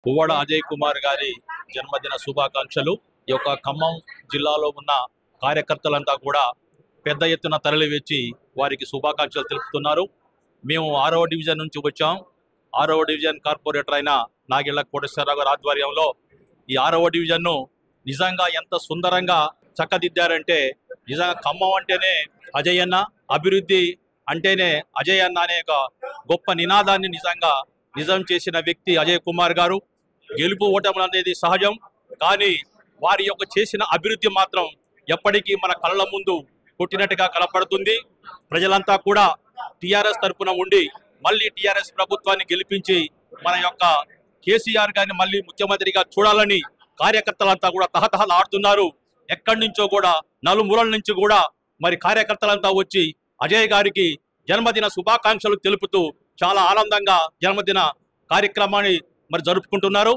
పువ్వాడ అజయ్ కుమార్ గారి జన్మదిన శుభాకాంక్షలు. ఈ యొక్క ఖమ్మం జిల్లాలో ఉన్న కార్యకర్తలంతా కూడా పెద్ద ఎత్తున తరలివచ్చి వారికి శుభాకాంక్షలు తెలుపుతున్నారు. మేము 6వ డివిజన్ నుంచి వచ్చాం. 6వ డివిజన్ కార్పొరేటర్ అయిన నాగేళ్ల కోటేశ్వరరావు గారి ఆధ్వర్యంలో ఈ 6వ డివిజన్ను నిజంగా ఎంత సుందరంగా చక్కదిద్దారంటే, నిజంగా ఖమ్మం అంటేనే అజయ్ అన్న, అభివృద్ధి అంటేనే అజయ్ అన్న అనే ఒక గొప్ప నినాదాన్ని నిజం చేసిన వ్యక్తి అజయ్ కుమార్ గారు. గెలుపు ఓటములు అనేది సహజం, కానీ వారి యొక్క చేసిన అభివృద్ధి మాత్రం ఎప్పటికీ మన కళ్ళ ముందు కొట్టినట్టుగా కనపడుతుంది. ప్రజలంతా కూడా టీఆర్ఎస్ తరఫున ఉండి మళ్ళీ టీఆర్ఎస్ ప్రభుత్వాన్ని గెలిపించి మన యొక్క కేసీఆర్ గారిని మళ్ళీ ముఖ్యమంత్రిగా చూడాలని కార్యకర్తలంతా కూడా తహతహలాడుతున్నారు. ఎక్కడి నుంచో కూడా నలుమూలల నుంచి కూడా మరి కార్యకర్తలంతా వచ్చి అజయ్ గారికి జన్మదిన శుభాకాంక్షలు తెలుపుతూ చాలా ఆనందంగా జన్మదిన కార్యక్రమాన్ని మరి జరుపుకుంటున్నారు.